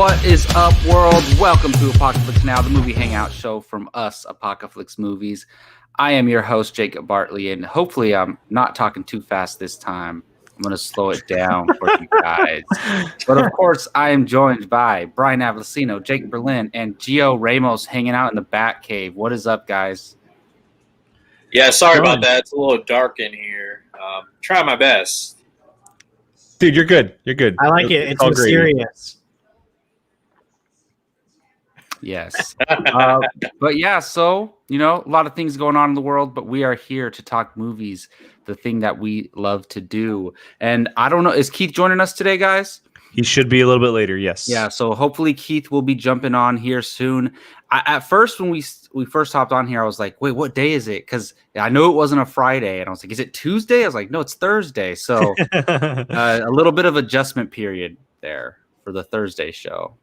What is up, world? Welcome to Apocaflix Now, the movie hangout show from us, Apocaflix Movies. I am your host, Jacob Bartley, and hopefully I'm not talking too fast this time. I'm going to slow it down for you guys. But of course, I am joined by Brian Avellino, Jake Berlin, and Gio Ramos hanging out in the Bat Cave. What is up, guys? Yeah, sorry about that. It's a little dark in here. Try my best. Dude, you're good. You're good. I like it. It's mysterious. Yes. But yeah, so, a lot of things going on in the world, but we are here to talk movies, the thing that we love to do. And I don't know, is Keith joining us today, guys? He should be a little bit later, yes. Yeah, so hopefully Keith will be jumping on here soon. At first, when we first hopped on here, I was like, wait, what day is it? Because I know it wasn't a Friday. And I was like, is it Tuesday? I was like, no, it's Thursday. So a little bit of adjustment period there for the Thursday show.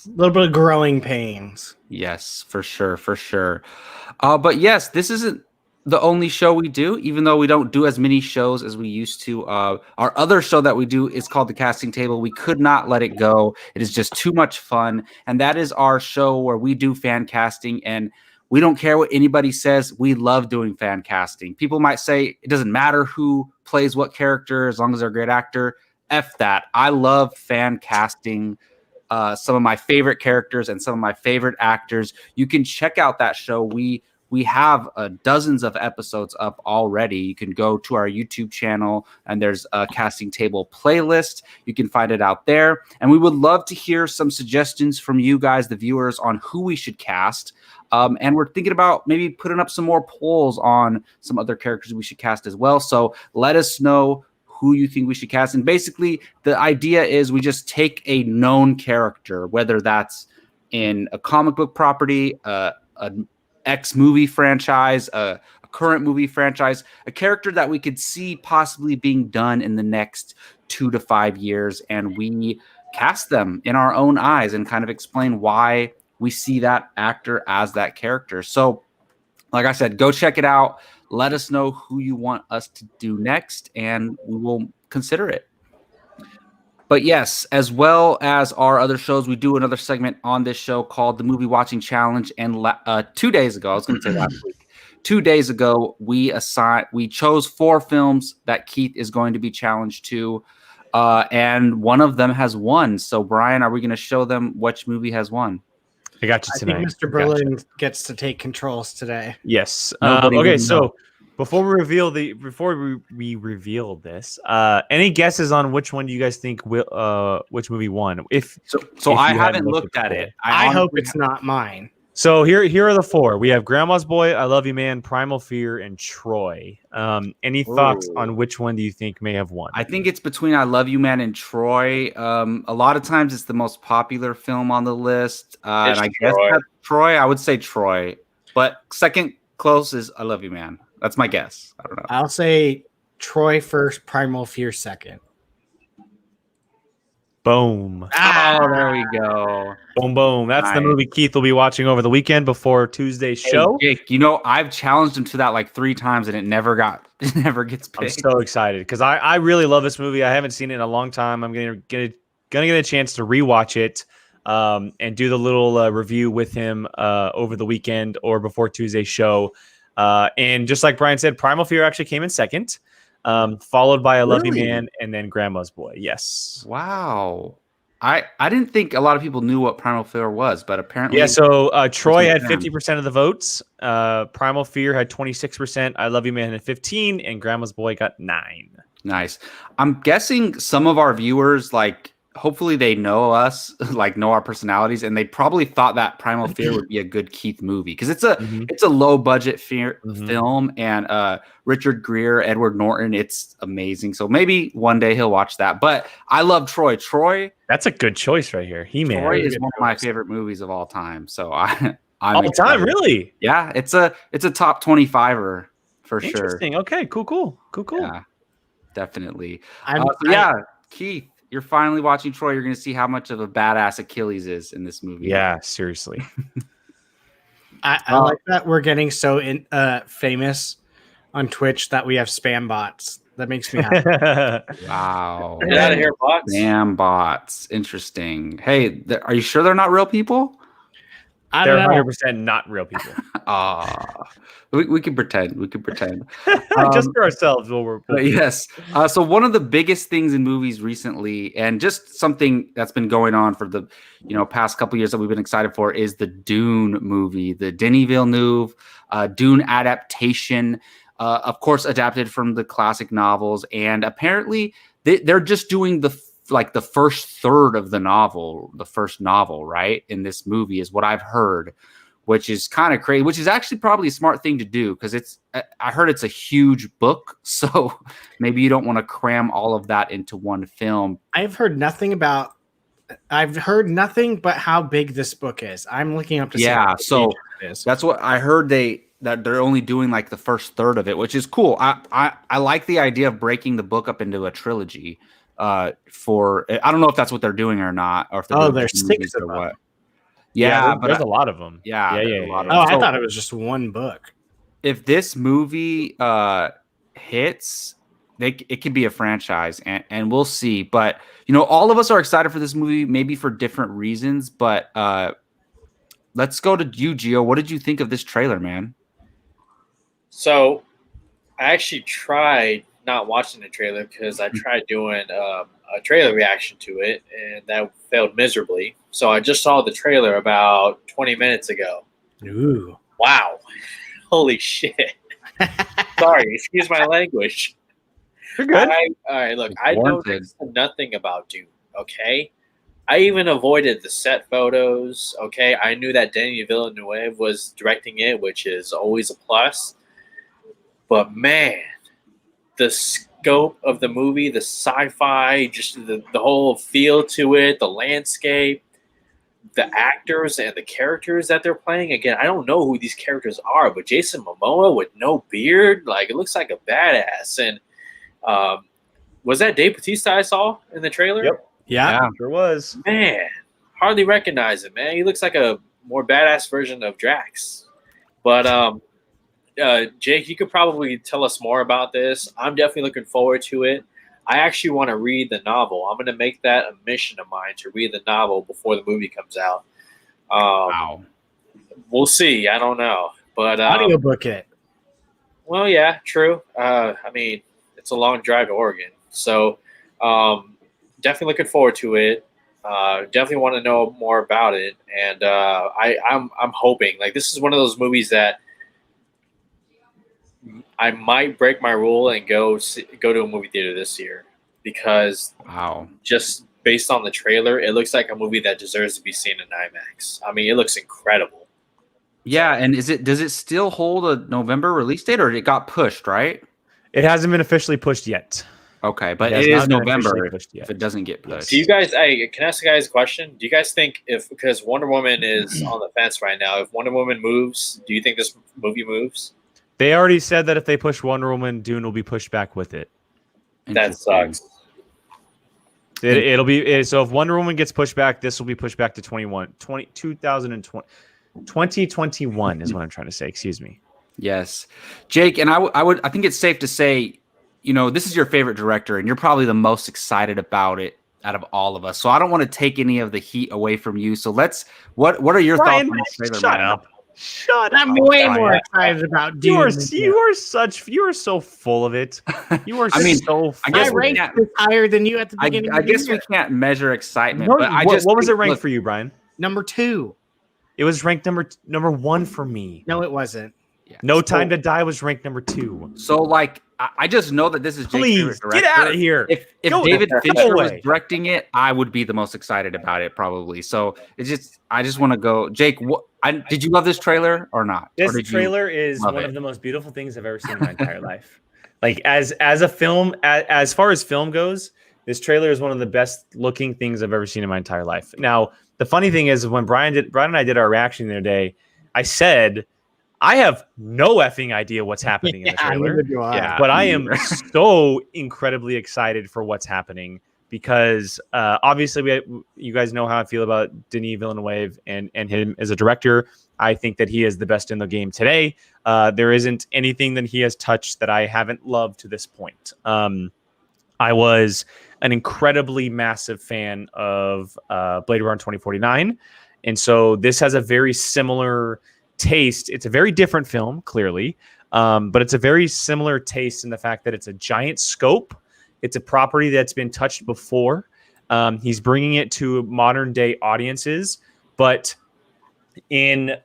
A little bit of growing pains. Yes, for sure, for sure. But yes, this isn't the only show we do, even though we don't do as many shows as we used to. Our other show that we do is called The Casting Table. We could not let it go. It is just too much fun. And that is our show where we do fan casting, and we don't care what anybody says. We love doing fan casting. People might say it doesn't matter who plays what character as long as they're a great actor. F that. I love fan casting some of my favorite characters and some of my favorite actors. You can check out that show. We have dozens of episodes up already. You can go to our YouTube channel, and there's a casting table playlist. You can find it out there. And we would love to hear some suggestions from you guys, the viewers, on who we should cast. And we're thinking about maybe putting up some more polls on some other characters we should cast as well. So let us know who you think we should cast. And basically, the idea is we just take a known character, whether that's in a comic book property, an X-movie franchise, a current movie franchise, a character that we could see possibly being done in the next 2 to 5 years, and we cast them in our own eyes and kind of explain why we see that actor as that character. So, like I said, go check it out. Let us know who you want us to do next, and we will consider it. But yes, as well as our other shows, we do another segment on this show called the Movie Watching Challenge. And 2 days ago, I was going to say last week, 2 days ago, we chose 4 films that Keith is going to be challenged to, and one of them has won. So, Brian, are we going to show them which movie has won? I got you tonight. I think Mr. Berlin gets to take controls today. Yes. Okay, so before we reveal this, any guesses on which one do you guys think which movie won? If I haven't looked at it. I hope it's not mine. So here are the 4. We have Grandma's Boy, I Love You Man, Primal Fear, and Troy. Any thoughts on which one do you think may have won? I think it's between I Love You Man and Troy. A lot of times it's the most popular film on the list. And I guess that's Troy. I would say Troy. But second close is I Love You Man. That's my guess. I don't know. I'll say Troy first, Primal Fear second. Boom. Oh, there we go. Boom, boom. That's nice. The movie Keith will be watching over the weekend before Tuesday's show. Jake, I've challenged him to that like 3 times, and it never gets picked. I'm so excited because I really love this movie. I haven't seen it in a long time. I'm gonna get a chance to rewatch it and do the little review with him over the weekend or before Tuesday's show. And just like Brian said, Primal Fear actually came in second. Followed by I Love You Man and then Grandma's Boy. Yes. Wow. I didn't think a lot of people knew what Primal Fear was, but apparently. Yeah, so Troy had 50% of the votes. Primal Fear had 26%. I Love You Man had 15%, and Grandma's Boy got 9%. Nice. I'm guessing some of our viewers, hopefully they know us, know our personalities, and they probably thought that Primal Fear would be a good Keith movie because it's a low budget film, and Richard Gere, Edward Norton, it's amazing. So maybe one day he'll watch that. But I love Troy. That's a good choice right here. Troy is one of my favorite movies of all time. So I'm all excited. Time, really? Yeah, it's a top 25er for sure. Interesting. Okay, cool. Yeah, definitely. Keith. You're finally watching Troy. You're going to see how much of a badass Achilles is in this movie. Yeah, seriously. I like that we're getting so famous on Twitch that we have spam bots That makes me happy. Wow. Get out of here, bots. Damn bots. Interesting. Hey, are you sure they're not real people? I They're don't know. 100% not real people. We can pretend. We can pretend. Just for ourselves. But yes. So one of the biggest things in movies recently, and just something that's been going on for the past couple years that we've been excited for, is the Dune movie, the Denis Villeneuve Dune adaptation. Of course, adapted from the classic novels, and apparently they're just doing the first third of the novel, the first novel, right? In this movie is what I've heard, which is kind of crazy, which is actually probably a smart thing to do because I heard it's a huge book. So maybe you don't want to cram all of that into one film. I've heard nothing but how big this book is. I'm looking up to see how big so it is. that's what I heard that they're only doing like the first third of it, which is cool. I like the idea of breaking the book up into a trilogy. I don't know if that's what they're doing or not, or if there's 6 of them. what. Yeah, but there's a lot of them. Yeah. A lot of Oh, them. I thought it was just one book. If this movie hits, it could be a franchise, and we'll see. But all of us are excited for this movie, maybe for different reasons. But let's go to you, Gio. What did you think of this trailer, man? So, I actually tried not watching the trailer because I tried doing a trailer reaction to it, and that failed miserably. So I just saw the trailer about 20 minutes ago. Ooh. Wow. Holy shit. Sorry, excuse my language. You're good. All right, look, I know nothing about Dune, okay? I even avoided the set photos, okay? I knew that Denis Villeneuve was directing it, which is always a plus. But man, the scope of the movie, the sci-fi, just the whole feel to it, the landscape, the actors and the characters that they're playing. Again, I don't know who these characters are, but Jason Momoa with no beard, it looks like a badass. And was that Dave Bautista I saw in the trailer? Yep. Yeah. Sure was. Man, hardly recognize him, man. He looks like a more badass version of Drax. But Jake, you could probably tell us more about this. I'm definitely looking forward to it. I actually want to read the novel. I'm going to make that a mission of mine to read the novel before the movie comes out. Wow. We'll see. I don't know. But Audiobook it. Well, yeah, true. I mean, it's a long drive to Oregon. So definitely looking forward to it. Definitely want to know more about it. And I'm hoping. This is one of those movies that I might break my rule and go to a movie theater this year because just based on the trailer, it looks like a movie that deserves to be seen in IMAX. I mean, it looks incredible. Yeah, and does it still hold a November release date, or it got pushed, right? It hasn't been officially pushed yet. Okay, but it is November if it doesn't get pushed. Do you guys? Can I ask you guys a question? Do you guys think because Wonder Woman is on the fence right now, if Wonder Woman moves, do you think this movie moves? They already said that if they push Wonder Woman, Dune will be pushed back with it. That sucks. It'll be so if Wonder Woman gets pushed back, this will be pushed back to 2021 is what I'm trying to say. Excuse me. Yes, Jake, and I think it's safe to say, this is your favorite director, and you're probably the most excited about it out of all of us. So I don't want to take any of the heat away from you. So what are your thoughts on this trailer? Shut up. Shut up. I'm way more excited about Dune. You are so full of it. You are so I guess I ranked this higher than you at the beginning. I guess we can't measure excitement. No, but what was it ranked for you, Brian? Number 2. It was ranked number 1 for me. No, it wasn't. Yeah. No Time to Die was ranked number 2. So I just know that this is Jake's favorite director. Get out of here. If David Fincher was directing it, I would be the most excited about it probably. So I just want to go. Jake, did you love this trailer or not? This trailer is one of the most beautiful things I've ever seen in my entire life. As a film, as far as film goes, this trailer is one of the best looking things I've ever seen in my entire life. Now, the funny thing is when Brian and I did our reaction the other day, I said, I have no effing idea what's happening in the trailer. Yeah, but I am so incredibly excited for what's happening because obviously you guys know how I feel about Denis Villeneuve and him as a director. I think that he is the best in the game today. There isn't anything that he has touched that I haven't loved to this point. I was an incredibly massive fan of Blade Runner 2049. And so this has a very similar taste. It's a very different film, clearly, but it's a very similar taste in the fact that it's a giant scope. It's a property that's been touched before. He's bringing it to modern day audiences, but in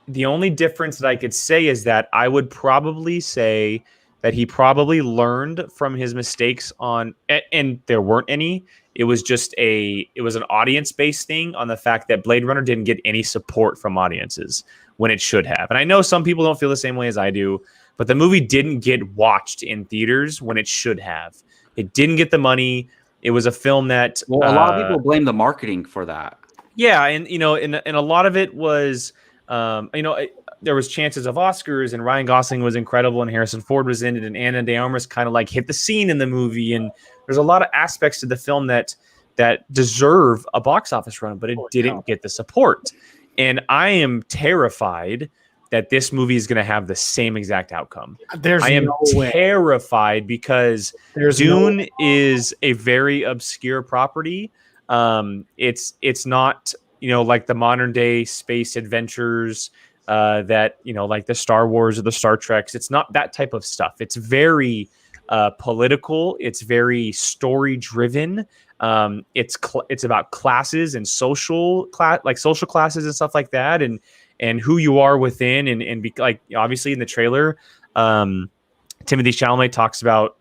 the only difference that I could say is that I would probably say that he probably learned from his mistakes on, and there weren't any. It was just it was an audience-based thing on the fact that Blade Runner didn't get any support from audiences when it should have. And I know some people don't feel the same way as I do, but the movie didn't get watched in theaters when it should have. It didn't get the money. It was a film that... Well, a lot of people blame the marketing for that. Yeah, and a lot of it was, there was chances of Oscars, and Ryan Gosling was incredible, and Harrison Ford was in it, and Ana de Armas kind of like hit the scene in the movie, and there's a lot of aspects to the film that deserve a box office run, but it didn't get the support. And I am terrified that this movie is going to have the same exact outcome. I am terrified because Dune is a very obscure property. It's not, like the modern day space adventures that, like the Star Wars or the Star Treks. It's not that type of stuff. It's very political. It's very story driven. It's about classes and social classes and stuff like that. And who you are within, and like obviously in the trailer, Timothée Chalamet talks about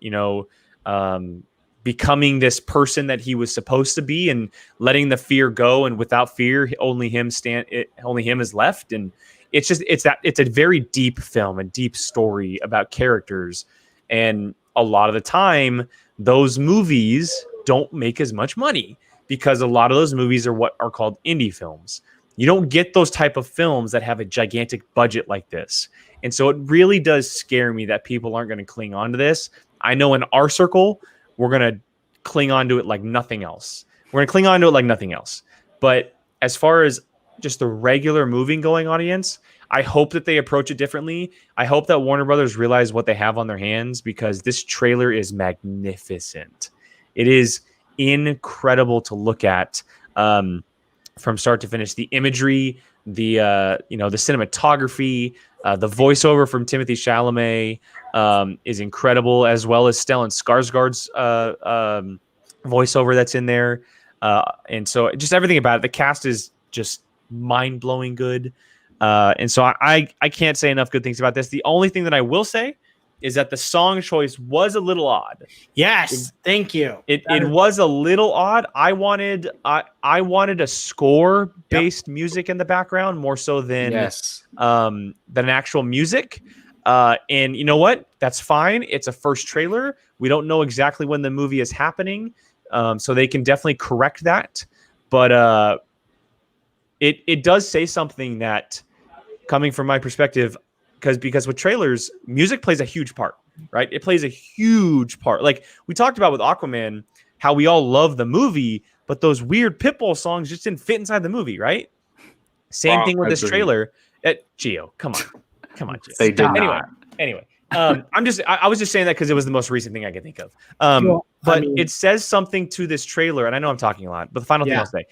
becoming this person that he was supposed to be and letting the fear go, and without fear, only him is left. And it's a very deep film, a deep story about characters, and a lot of the time those movies don't make as much money because a lot of those movies are what are called indie films. You don't get those type of films that have a gigantic budget like this. And so it really does scare me that people aren't going to cling on to this. I know in our circle, we're going to cling on to it like nothing else. But as far as just the regular movie-going audience, I hope that they approach it differently. I hope that Warner Brothers realize what they have on their hands, because this trailer is magnificent. It is incredible to look at. From start to finish, the imagery, the cinematography, the voiceover from Timothée Chalamet is incredible, as well as Stellan Skarsgård's voiceover that's in there, and so just everything about it. The cast is just mind-blowing good, and so I can't say enough good things about this. The only thing that I will say is that the song choice was a little odd. Yes, thank you. It was a little odd. I wanted a score-based music in the background more so than actual music. And you know what? That's fine. It's a first trailer. We don't know exactly when the movie is happening, so they can definitely correct that. But it does say something that, coming from my perspective, because with trailers, music plays a huge part, right? It plays a huge part. Like we talked about with Aquaman, how we all love the movie, but those weird Pitbull songs just didn't fit inside the movie, right? Same thing with this trailer. Gio, come on, Gio. They did Anyway, I was just saying that because it was the most recent thing I could think of. It says something to this trailer, and I know I'm talking a lot, but the final thing I'll say,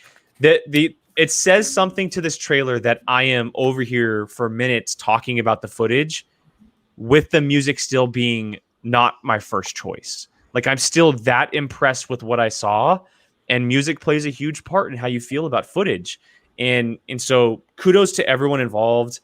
it says something to this trailer that I am over here for minutes talking about the footage with the music still being not my first choice. Like I'm still that impressed with what I saw, and music plays a huge part in how you feel about footage. And so kudos to everyone involved.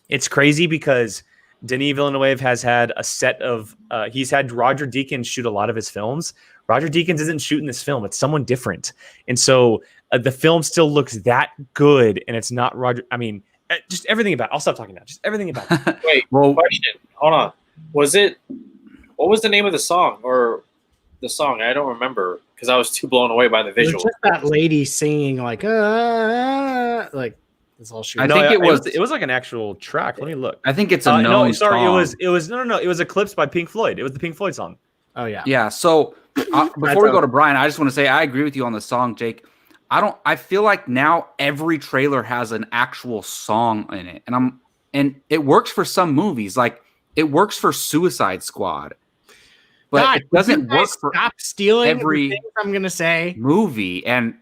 It's crazy because Denis Villeneuve has had a set of, he's had Roger Deakins shoot a lot of his films. Roger Deakins isn't shooting this film. It's someone different. And so the film still looks that good, and it's not Roger. I mean, just everything about it. I'll stop talking now. Just everything about it. Wait, question. Hold on. What was the name of the song, or the song? I don't remember because I was too blown away by the visual. It was just that lady singing like that's all she was. I think it was like an actual track. Let me look. I think it's a known song. It was Eclipse by Pink Floyd. It was the Pink Floyd song. Oh yeah. Yeah. So Before we go to Brian, I just want to say I agree with you on the song, Jake. I feel like now every trailer has an actual song in it. And it works for some movies. Like it works for Suicide Squad. But God, it doesn't work for stop stealing every the things I'm gonna say. movie. And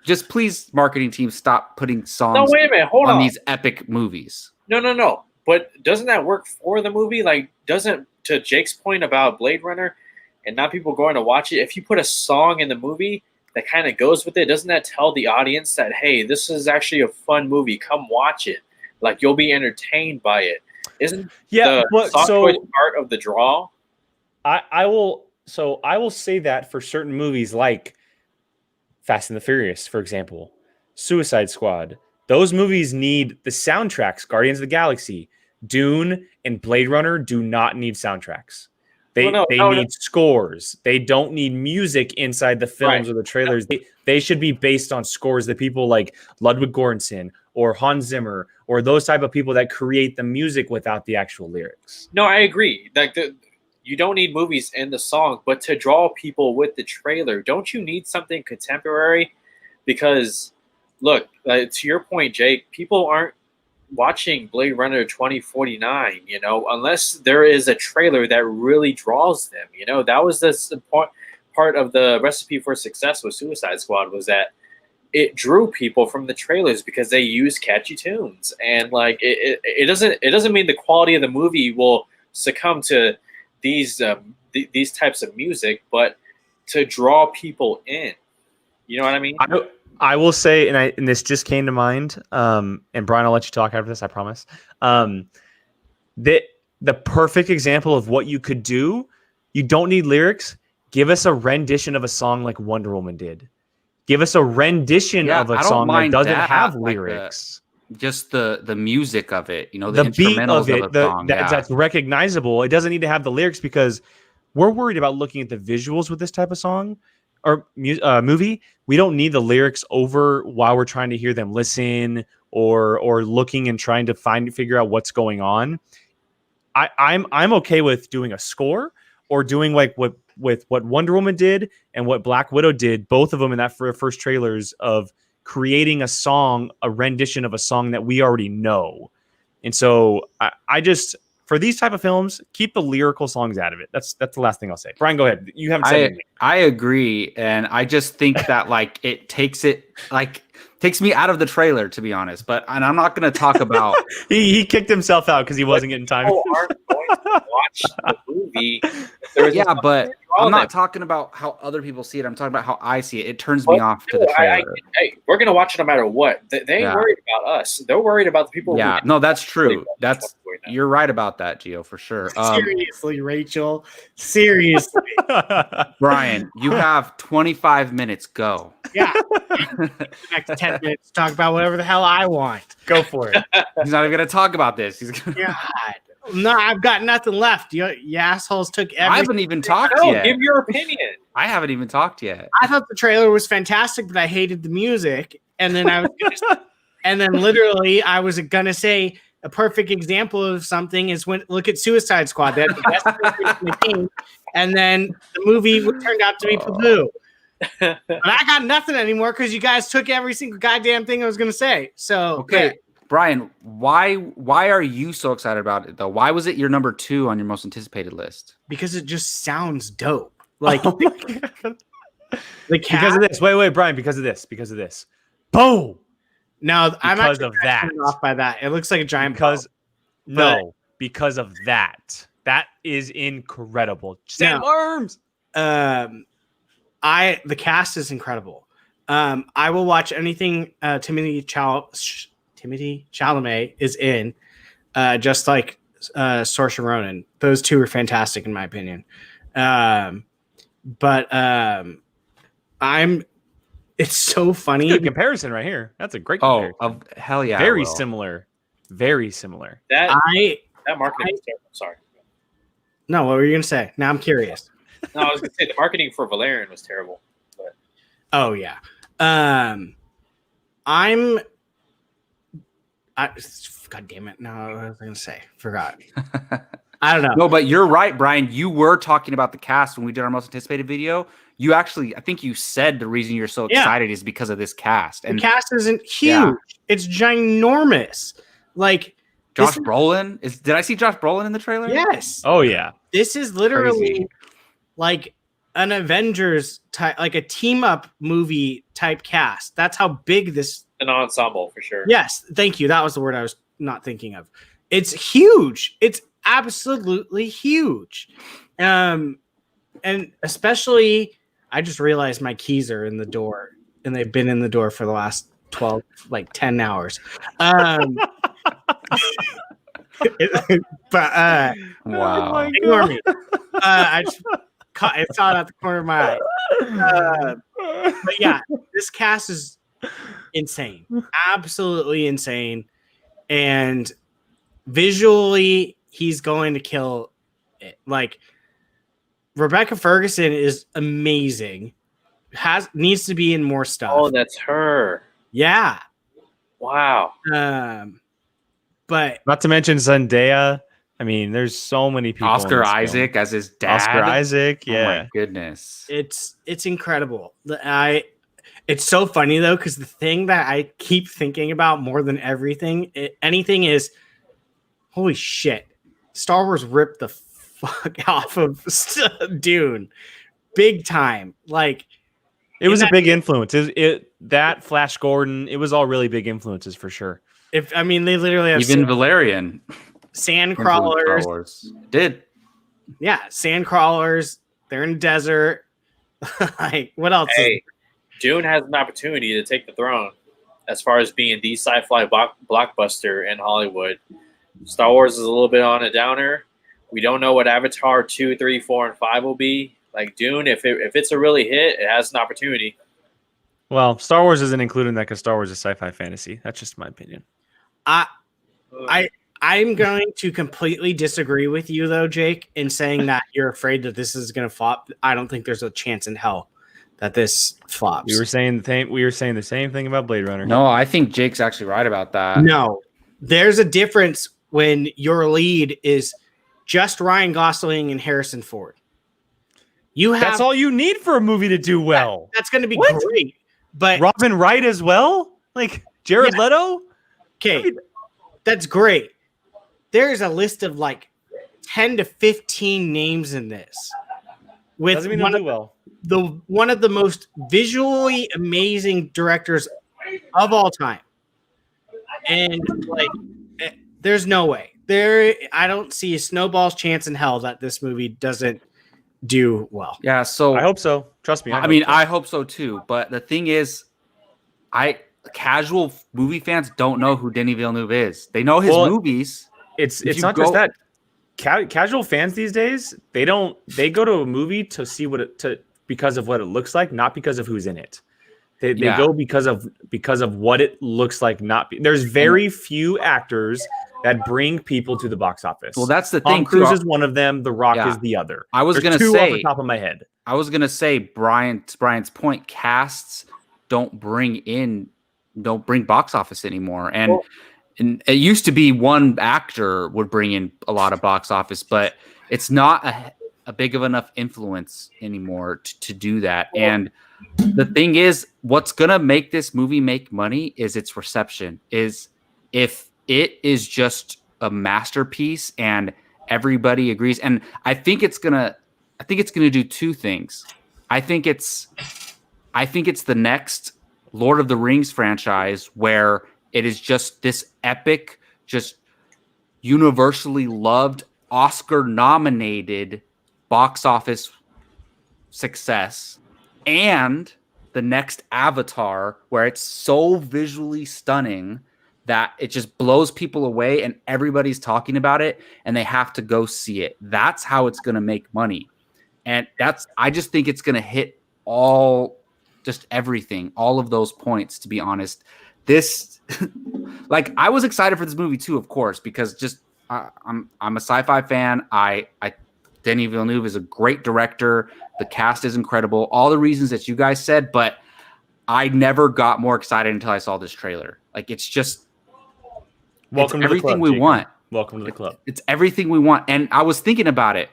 just please, marketing team, stop putting songs No, wait a minute, hold on. these epic movies. No. But doesn't that work for the movie? Like, to Jake's point about Blade Runner and not people going to watch it, if you put a song in the movie that kind of goes with it, doesn't that tell the audience that, hey, this is actually a fun movie, come watch it? Like, you'll be entertained by it. Isn't the song choice part of the draw? I will say that for certain movies like Fast and the Furious, for example, Suicide Squad, those movies need the soundtracks. Guardians of the Galaxy, Dune, and Blade Runner do not need soundtracks. They need scores. They don't need music inside the films or the trailers. They should be based on scores that people like Ludwig Göransson or Hans Zimmer or those type of people that create the music without the actual lyrics. No, I agree. Like you don't need movies in the song, but to draw people with the trailer, don't you need something contemporary? Because look, to your point, Jake, people aren't watching Blade Runner 2049, unless there is a trailer that really draws them. That was the part of the recipe for success with Suicide Squad, was that it drew people from the trailers because they use catchy tunes. And like it doesn't mean the quality of the movie will succumb to these types of music, but to draw people in. You know what I mean? I will say, and this just came to mind, and Brian, I'll let you talk after this, I promise. The perfect example of what you could do, you don't need lyrics. Give us a rendition of a song like Wonder Woman did. Give us a rendition of a song that doesn't have lyrics. Just the music of it, the beat of it, song, that's recognizable. It doesn't need to have the lyrics because we're worried about looking at the visuals with this type of song or movie. We don't need the lyrics over while we're trying to hear them listen or looking and trying to figure out what's going on. I'm okay with doing a score or doing like what Wonder Woman did and what Black Widow did, both of them in that first trailers of creating a song, a rendition of a song that we already know. And so I just, for these type of films, keep the lyrical songs out of it. That's the last thing I'll say. Brian, go ahead. You haven't said anything. I agree. And I just think that like it takes me out of the trailer, to be honest. And I'm not going to talk about. he kicked himself out because he wasn't getting time. People aren't going to watch the movie. But I'm not talking about how other people see it. I'm talking about how I see it. It turns me off to the trailer. We're going to watch it no matter what. They ain't worried about us. They're worried about the people. Yeah, no, that's true. You're right about that, Gio, for sure. Seriously, Rachel. Seriously. Brian, you have 25 minutes. Go. Yeah. Next 10 minutes, talk about whatever the hell I want. Go for it. He's not even going to talk about this. He's gonna... God. No, I've got nothing left. You assholes took everything. I haven't even talked yet. Give your opinion. I haven't even talked yet. I thought the trailer was fantastic, but I hated the music. And then literally I was gonna say a perfect example of something is look at Suicide Squad. That's the best in the game. And then the movie turned out to be poo-poo. But I got nothing anymore because you guys took every single goddamn thing I was gonna say. So okay. Yeah. Brian, why are you so excited about it though? Why was it your number 2 on your most anticipated list? Because it just sounds dope. Like because of this. Wait, Brian, because of this. Boom. No, I'm because of that. Off by that. It looks like a giant because of that. That is incredible. Sam Arms. The cast is incredible. I will watch anything Timothée Chalamet is in, just like Saoirse Ronan. Those two are fantastic in my opinion. It's so funny. Good comparison right here. That's a great comparison. Hell yeah. Very similar. Very similar. That marketing was terrible. Sorry. No, what were you gonna say? Now I'm curious. No, I was gonna say the marketing for Valerian was terrible. But. Oh yeah. God damn it. No, what was I gonna say? Forgot. I don't know. No, but you're right, Brian. You were talking about the cast when we did our most anticipated video. You actually, I think you said the reason you're so excited is because of this cast. And the cast isn't huge. It's ginormous. Like Josh Brolin did I see Josh Brolin in the trailer? Yes. Oh yeah. This is literally like an Avengers type, like a team up movie type cast. That's how big this. An ensemble for sure. Yes, thank you. That was the word I was not thinking of. It's huge. It's absolutely huge. And especially, I just realized my keys are in the door, and they've been in the door for the last 10 hours. But wow. Ignore me. I just I saw it out the corner of my eye. But yeah, this cast is insane, absolutely insane, and visually, he's going to kill it. Like Rebecca Ferguson is amazing. Needs to be in more stuff. Oh, that's her. Yeah. Wow. But not to mention Zendaya. I mean, there's so many people. Oscar Isaac as his dad. Oscar Isaac, yeah. Oh my goodness. It's incredible. It's so funny though, because the thing that I keep thinking about more than anything is, holy shit, Star Wars ripped the fuck off of Dune, big time. Like it was a big influence. That Flash Gordon, it was all really big influences for sure. They literally have even Valerian. Sand crawlers did. Yeah, sand crawlers. They're in the desert. Like, what else? Hey, Dune has an opportunity to take the throne as far as being the sci-fi blockbuster in Hollywood. Star Wars is a little bit on a downer. We don't know what Avatar 2, 3, 4, and 5 will be. Like Dune, if it's a really hit, it has an opportunity. Well, Star Wars isn't included in that because Star Wars is sci-fi fantasy. That's just my opinion. I'm going to completely disagree with you, though, Jake, in saying that you're afraid that this is going to flop. I don't think there's a chance in hell that this flops. We were saying the same thing about Blade Runner. No, I think Jake's actually right about that. No, there's a difference when your lead is just Ryan Gosling and Harrison Ford. That's all you need for a movie to do well. That's going to be great. But Robin Wright as well? Like Jared Leto? Okay, that's great. There's a list of like 10 to 15 names in this. Doesn't mean they'll do well. One of the most visually amazing directors of all time. And like there's no way. I don't see a snowball's chance in hell that this movie doesn't do well. Yeah, so I hope so. Trust me. I hope so too. But the thing is, casual movie fans don't know who Denis Villeneuve is. They know his movies. It's not just that. Casual fans these days, they go to a movie to see because of what it looks like, not because of who's in it. They go because of what it looks like. There's very few actors that bring people to the box office. Well, that's the thing. Tom Cruise is one of them. The Rock is the other. I was going to say off the top of my head. I was going to say Brian's point. Casts don't bring box office anymore, and it used to be one actor would bring in a lot of box office, but it's not a big of enough influence anymore to do that. And the thing is, what's going to make this movie make money is its reception. Is if it is just a masterpiece and everybody agrees. And I think it's gonna do two things. I think it's the next Lord of the Rings franchise where it is just this epic, just universally loved, Oscar-nominated box office success, and the next Avatar where it's so visually stunning that it just blows people away and everybody's talking about it and they have to go see it. That's how it's going to make money. And I just think it's going to hit everything, all of those points, to be honest. This, like, I was excited for this movie too, of course, because just I'm a sci-fi fan. Denis Villeneuve is a great director. The cast is incredible. All the reasons that you guys said, but I never got more excited until I saw this trailer. Like, it's just, welcome to everything the club, we Jacob. want. Welcome to the club. It's everything we want. And I was thinking about it.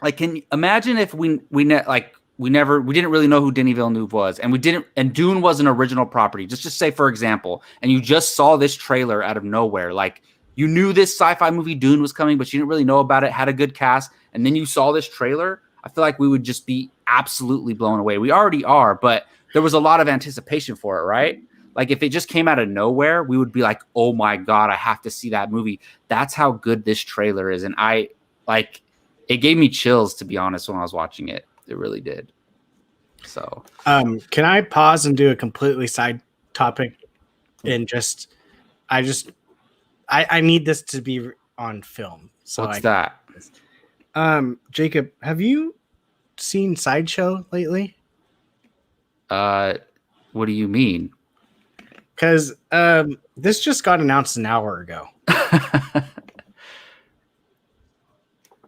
Like, can you imagine if we didn't really know who Denis Villeneuve was, and Dune was an original property. Just say, for example, and you just saw this trailer out of nowhere. Like, you knew this sci-fi movie Dune was coming, but you didn't really know about it, had a good cast, and then you saw this trailer. I feel like we would just be absolutely blown away. We already are, but there was a lot of anticipation for it, right? Like, if it just came out of nowhere, we would be like, oh my God, I have to see that movie. That's how good this trailer is. And it gave me chills, to be honest, when I was watching it. It really did. So, can I pause and do a completely side topic? And I need this to be on film. So what's that? Jacob, have you seen Sideshow lately? What do you mean? Because this just got announced an hour ago.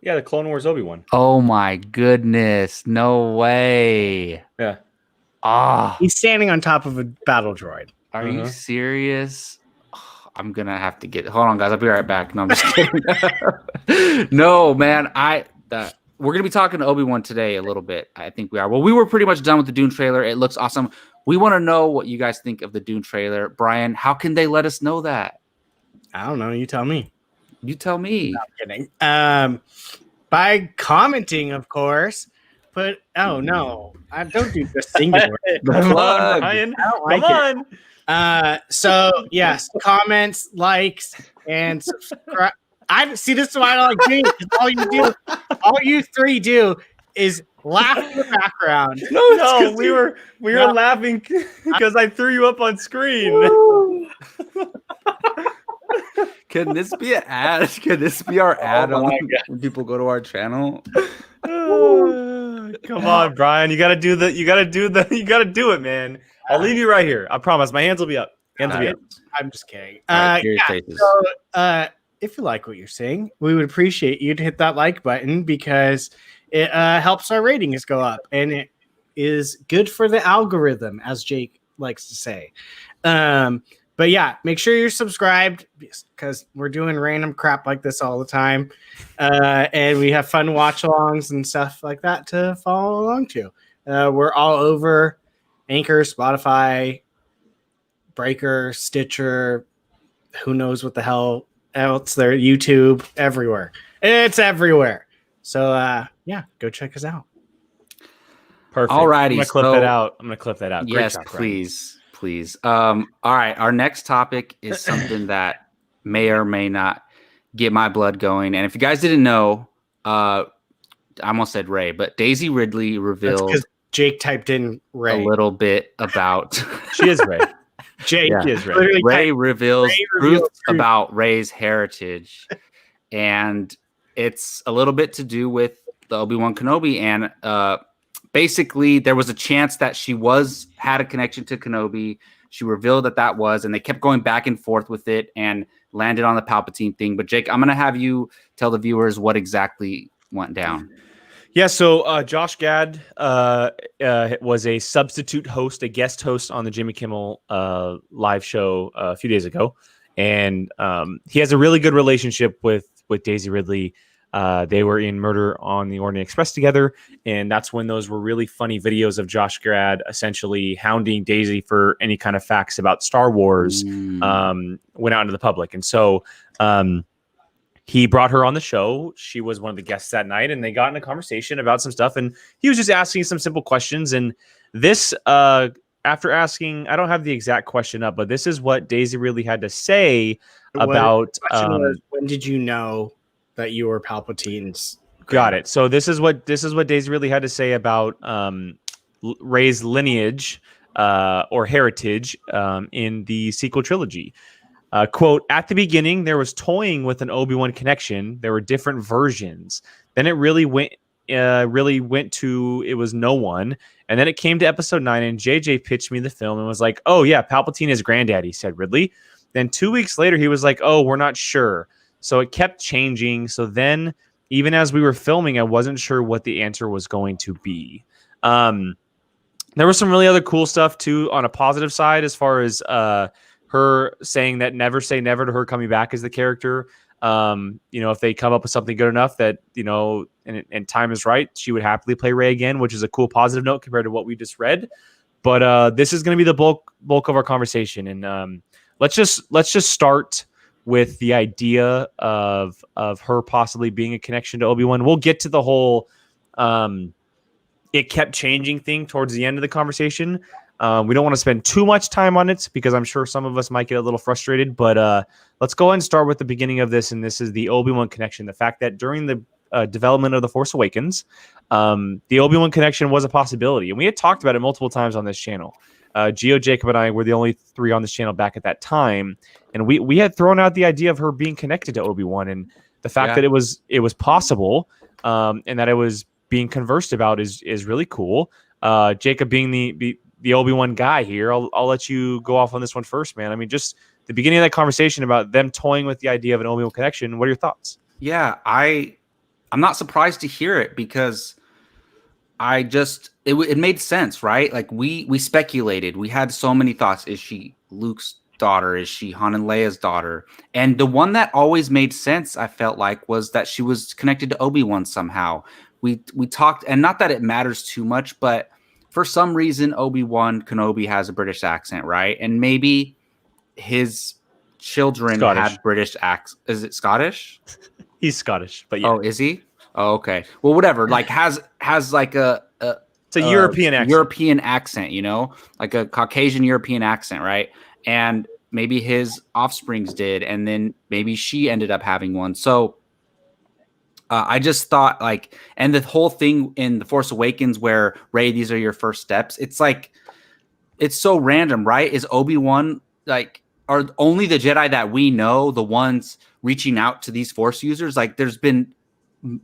Yeah, the Clone Wars Obi-Wan. Oh my goodness. No way. Yeah. He's standing on top of a battle droid. Are you serious? Oh, I'm going to have to hold on, guys. I'll be right back. No, I'm just kidding. No, man. We're going to be talking to Obi-Wan today a little bit. I think we are. Well, we were pretty much done with the Dune trailer. It looks awesome. We want to know what you guys think of the Dune trailer. Brian, how can they let us know that? I don't know. You tell me. You tell me. No, I'm kidding. By commenting, of course. But no, I don't do the singular. Come on, Brian. Come on. So yes, comments, likes, and subscribe. This is why I don't like doing. All you three do is laugh in the background. No, we were laughing because I threw you up on screen. Can this be an ad? Can this be our ad when people go to our channel? Come on, Brian. You gotta do it, man. I'll leave you right here. I promise. My hands will be up. I'm just kidding. If you like what you're seeing, we would appreciate you to hit that like button because it helps our ratings go up and it is good for the algorithm, as Jake likes to say. But yeah, make sure you're subscribed because we're doing random crap like this all the time. And we have fun watch-alongs and stuff like that to follow along to. We're all over Anchor, Spotify, Breaker, Stitcher, who knows what the hell else there, YouTube, everywhere. It's everywhere. So, go check us out. Perfect. Alrighty. I'm going to clip that out. Great Yes, job, please. All right. Our next topic is something that may or may not get my blood going. And if you guys didn't know, I almost said Ray, but Daisy Ridley revealed because Jake typed in Ray a little bit about. She is Ray. Jake is Ray. Ray reveals truth about Ray's heritage, and it's a little bit to do with the Obi-Wan Kenobi. And basically, there was a chance that she had a connection to Kenobi. She revealed that was, and they kept going back and forth with it and landed on the Palpatine thing. But Jake, I'm going to have you tell the viewers what exactly went down. Yeah, so Josh Gad was a substitute host, a guest host on the Jimmy Kimmel live show a few days ago. And he has a really good relationship with Daisy Ridley. They were in Murder on the Orient Express together, and that's when those were really funny videos of Josh Gad essentially hounding Daisy for any kind of facts about Star Wars went out into the public. And so he brought her on the show. She was one of the guests that night, and they got in a conversation about some stuff, and he was just asking some simple questions. And this, after asking, I don't have the exact question up, but this is what Daisy Ridley had to say about... when did you know that you were Palpatine's? Got it. So this is what Daisy Ridley had to say about Rey's lineage or heritage in the sequel trilogy. Quote, at the beginning, there was toying with an Obi-Wan connection. There were different versions. Then it really went to, it was no one. And then it came to episode 9 and JJ pitched me the film and was like, oh yeah, Palpatine is granddaddy, said Ridley. Then 2 weeks later, he was like, oh, we're not sure. So it kept changing. So then even as we were filming, I wasn't sure what the answer was going to be. There was some really other cool stuff too on a positive side, as far as her saying that never say never to her coming back as the character. If they come up with something good enough that, and time is right, she would happily play Rey again, which is a cool positive note compared to what we just read. But this is going to be the bulk of our conversation. And let's just start with the idea of her possibly being a connection to Obi-Wan. We'll get to the whole it kept changing thing towards the end of the conversation. We don't want to spend too much time on it because I'm sure some of us might get a little frustrated. But let's go ahead and start with the beginning of this, and this is the Obi-Wan connection. The fact that during the development of The Force Awakens, the Obi-Wan connection was a possibility, and we had talked about it multiple times on this channel. Gio, Jacob, and I were the only three on this channel back at that time, and we had thrown out the idea of her being connected to Obi-Wan, and the fact that it was possible, and that it was being conversed about is really cool. Jacob being the Obi-Wan guy here, I'll let you go off on this one first, man. I mean, just the beginning of that conversation about them toying with the idea of an Obi-Wan connection. What are your thoughts? Yeah, I'm not surprised to hear it because it made sense, right? Like we speculated, we had so many thoughts. Is she Luke's daughter? Is she Han and Leia's daughter? And the one that always made sense, I felt like, was that she was connected to Obi-Wan somehow. We talked, and not that it matters too much, but for some reason, Obi-Wan Kenobi has a British accent, right? And maybe his children had British accent. Is it Scottish? He's Scottish, but yeah. Oh, is he? Oh, okay. Well, whatever. Like has like it's a European accent. European accent, like a Caucasian European accent, right? And maybe his offsprings did, and then maybe she ended up having one. So I just thought and the whole thing in The Force Awakens where Rey, these are your first steps. It's like, it's so random, right? Is Obi-Wan are only the Jedi that we know the ones reaching out to these Force users? Like there's been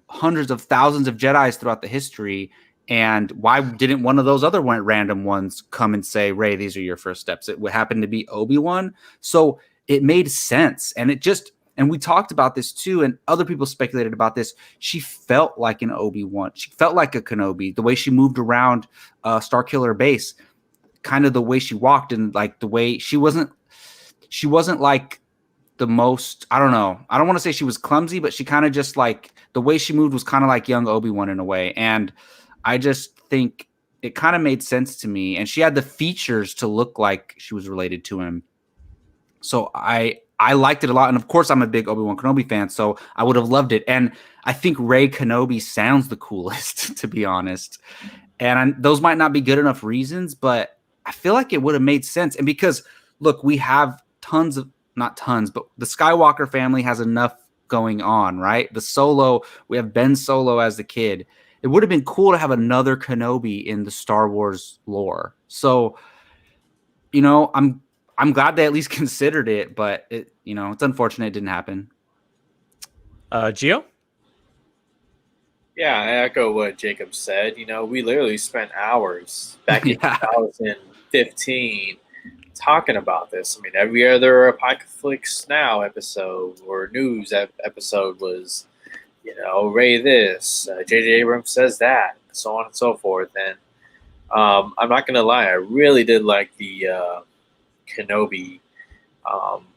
hundreds of thousands of Jedis throughout the history. And why didn't one of those other random ones come and say, Rey, these are your first steps? It would happen to be Obi-Wan. So it made sense. And we talked about this too, and other people speculated about this. She felt like an Obi-Wan. She felt like a Kenobi. The way she moved around Starkiller Base, kind of the way she walked, and like the way she wasn't like the most. I don't know. I don't want to say she was clumsy, but she kind of just like the way she moved was kind of like young Obi-Wan in a way. And I just think it kind of made sense to me. And she had the features to look like she was related to him. So I liked it a lot. And of course, I'm a big Obi-Wan Kenobi fan, so I would have loved it. And I think Rey Kenobi sounds the coolest, to be honest. And those might not be good enough reasons, but I feel like it would have made sense. And because, look, we have not tons, but the Skywalker family has enough going on, right? We have Ben Solo as the kid. It would have been cool to have another Kenobi in the Star Wars lore. So, I'm glad they at least considered it, but it's unfortunate it didn't happen. Gio? Yeah, I echo what Jacob said. We literally spent hours back in 2015 talking about this. I mean, every other Apocaflix Now episode or news episode was, Rey this, J.J. Abrams says that, so on and so forth. And I'm not going to lie, I really did like the Kenobi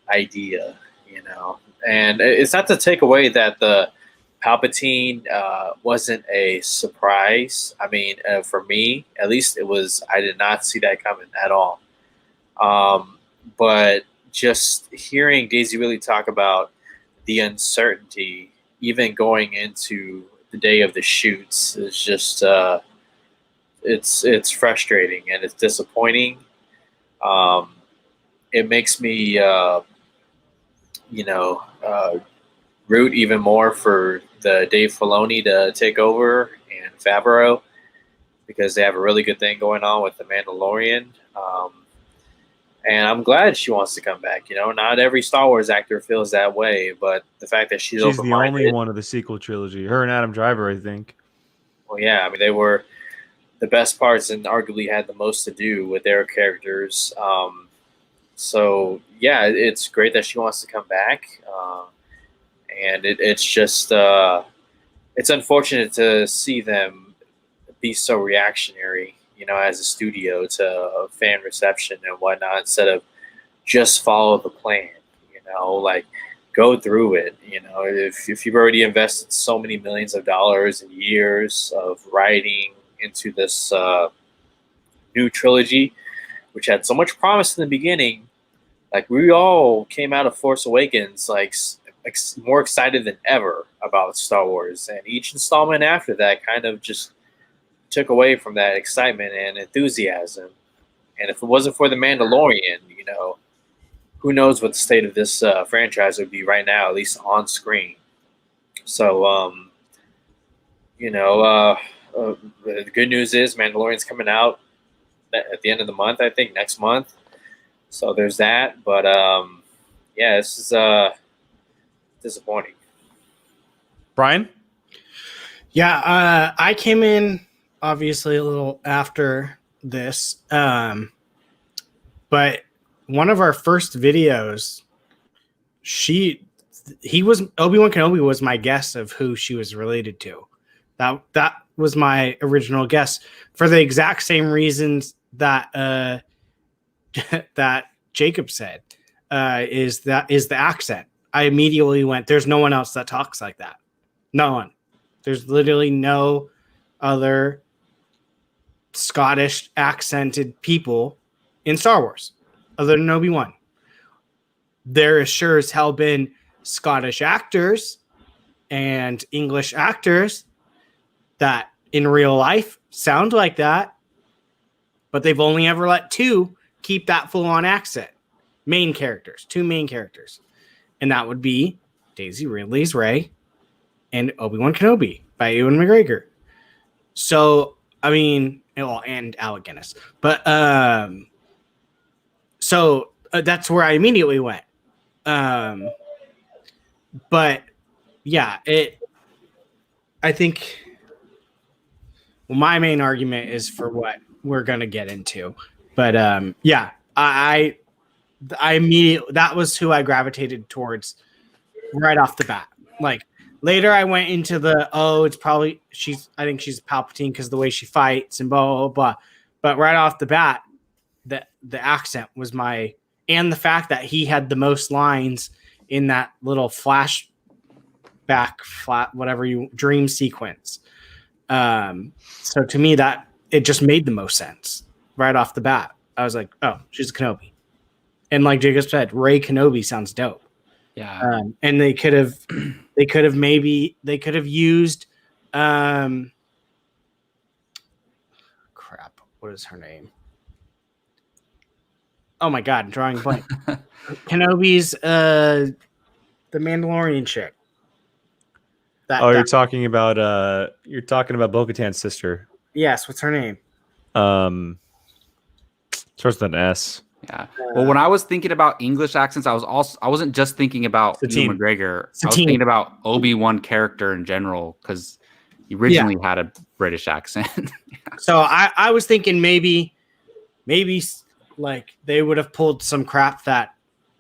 idea, and it's not to take away that the Palpatine wasn't a surprise. I mean, for me, at least it was. I did not see that coming at all. But just hearing Daisy really talk about the uncertainty, even going into the day of the shoots, is just it's frustrating and it's disappointing. It makes me, root even more for the Dave Filoni to take over and Favreau, because they have a really good thing going on with The Mandalorian. And I'm glad she wants to come back. Not every Star Wars actor feels that way, but the fact that she's the only one of the sequel trilogy. Her and Adam Driver, I think. Well, yeah, I mean, they were the best parts and arguably had the most to do with their characters. So, yeah, it's great that she wants to come back. And it's just it's unfortunate to see them be so reactionary, as a studio to fan reception and whatnot, instead of just follow the plan, like go through it. If you've already invested so many millions of dollars and years of writing into this new trilogy, which had so much promise in the beginning, like we all came out of Force Awakens like more excited than ever about Star Wars, and each installment after that kind of just took away from that excitement and enthusiasm. And if it wasn't for The Mandalorian, who knows what the state of this franchise would be right now, at least on screen. So, the good news is Mandalorian's coming out at the end of the month, I think, next month. So there's that. But, this is disappointing. Brian? Yeah, I came in obviously a little after this, but one of our first videos, Obi-Wan Kenobi was my guess of who she was related to. That was my original guess for the exact same reasons that that Jacob said. Is the accent? I immediately went, there's no one else that talks like that. No one. There's literally no other Scottish accented people in Star Wars other than Obi-Wan. There has sure as hell been Scottish actors and English actors that in real life sound like that, but they've only ever let two keep that full-on accent. Two main characters. And that would be Daisy Ridley's Rey and Obi-Wan Kenobi by Ewan McGregor. So, I mean, and Alec Guinness. But, so that's where I immediately went. But yeah, I think my main argument is for what we're going to get into. But, yeah, I immediately, that was who I gravitated towards right off the bat. Like later I went into it's probably I think she's Palpatine because the way she fights and blah, blah, blah. But right off the bat, the accent was and the fact that he had the most lines in that little dream sequence. So to me that it just made the most sense right off the bat. I was like, oh, she's a Kenobi. And like Jacob said, Rey Kenobi sounds dope. Yeah. And they could have used crap. What is her name? Oh my God, I'm drawing a blank. Kenobi's the Mandalorian chick. You're talking about Bo-Katan's sister. Yes, what's her name? Starts with an S. Yeah. Well, when I was thinking about English accents, I wasn't just thinking about Ewan McGregor. I was thinking about Obi-Wan character in general because he originally had a British accent. So I was thinking maybe like they would have pulled some crap that,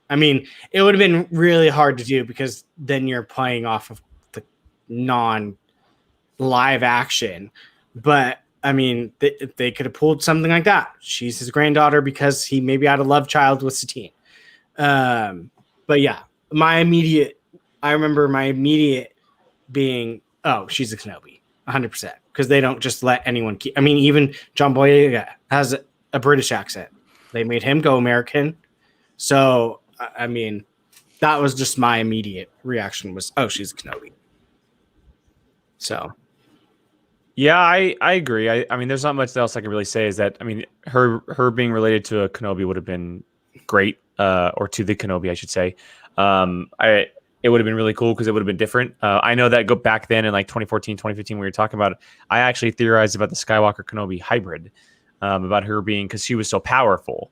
I mean, it would have been really hard to do because then you're playing off of the non-live action. But I mean, they could have pulled something like that. She's his granddaughter because he maybe had a love child with Satine. But yeah, I remember my immediate being, oh, she's a Kenobi, 100%. Because they don't just let anyone keep. I mean, even John Boyega has a British accent. They made him go American. So, I mean, that was just my immediate reaction was, oh, she's a Kenobi. So. Yeah, I agree. I mean, there's not much else I can really say. Is that, I mean, her being related to a Kenobi would have been great, or to the Kenobi, I should say. It would have been really cool because it would have been different. I know that go back then in like 2014, 2015, when we were talking about it, I actually theorized about the Skywalker Kenobi hybrid, about her being, because she was so powerful.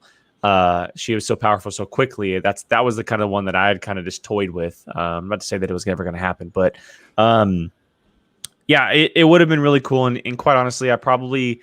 She was so powerful so quickly. That was the kind of one that I had kind of just toyed with. I'm not to say that it was never going to happen, but yeah, it would have been really cool. And quite honestly, I probably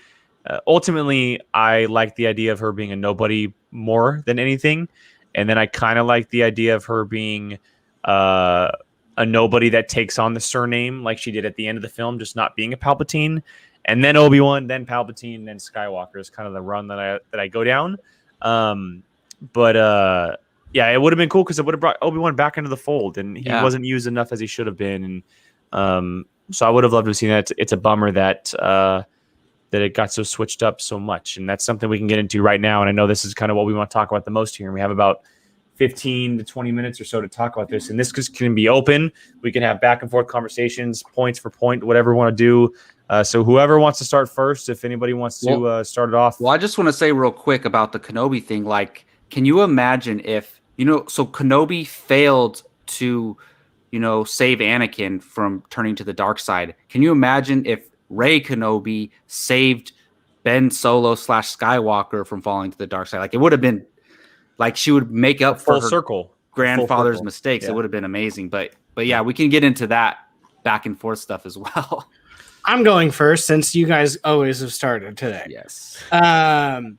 ultimately I like the idea of her being a nobody more than anything. And then I kind of like the idea of her being a nobody that takes on the surname like she did at the end of the film, just not being a Palpatine. And then Obi-Wan, then Palpatine, then Skywalker is kind of the run that I go down. But Yeah, it would have been cool because it would have brought Obi-Wan back into the fold, and he Yeah. wasn't used enough as he should have been. And so I would have loved to have seen that. It's a bummer that it got so switched up so much, and that's something we can get into right now. And I know this is kind of what we want to talk about the most here. And we have about 15 to 20 minutes or so to talk about this, and this can be open. We can have back and forth conversations, points for point, whatever we want to do. So whoever wants to start first, if anybody wants to start it off. Well, I just want to say real quick about the Kenobi thing. Like, can you imagine if, so Kenobi failed to, save Anakin from turning to the dark side. Can you imagine if Rey Kenobi saved Ben Solo / Skywalker from falling to the dark side? Like, it would have been like she would make up for her grandfather's mistakes. Yeah. It would have been amazing. But yeah, we can get into that back and forth stuff as well. I'm going first since you guys always have started today. Yes. The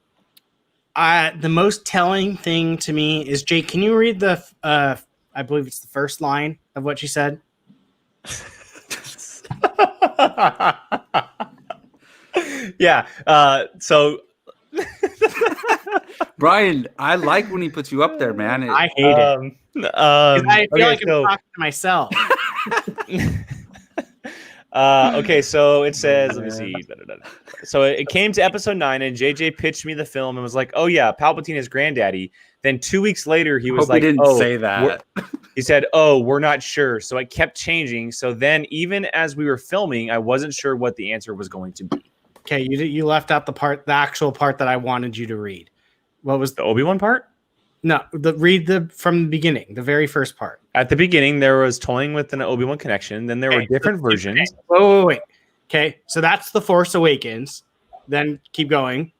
most telling thing to me is, Jake, can you read the, I believe it's the first line of what she said? Yeah. So Brian, I like when he puts you up there, man. I hate it. I feel like I'm talking to myself. Okay, so it says, let me see. So it came to episode 9, and JJ pitched me the film and was like, "Oh yeah, Palpatine is granddaddy." Then 2 weeks later, he was like, "He didn't say that." He said, "Oh, we're not sure." So it kept changing. So then, even as we were filming, I wasn't sure what the answer was going to be. Okay, you left out the actual part that I wanted you to read. What was the Obi-Wan part? No, read from the beginning, the very first part. At the beginning, there was toying with an Obi-Wan connection. Then there were different versions. Wait. Okay, so that's The Force Awakens. Then keep going.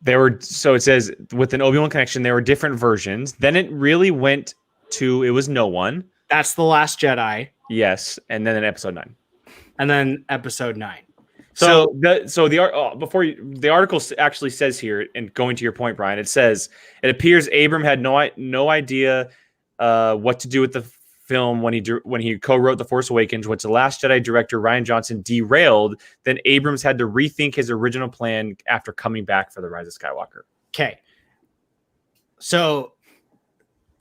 So it says with an Obi-Wan connection, there were different versions. Then it really went to, it was no one. That's The Last Jedi. Yes, and then in episode 9. And then episode 9. The article actually says here, and going to your point, Brian, it says it appears Abram had no idea what to do with the film when he co-wrote The Force Awakens, which the Last Jedi director Rian Johnson derailed. Then Abrams had to rethink his original plan after coming back for The Rise of Skywalker. Okay, so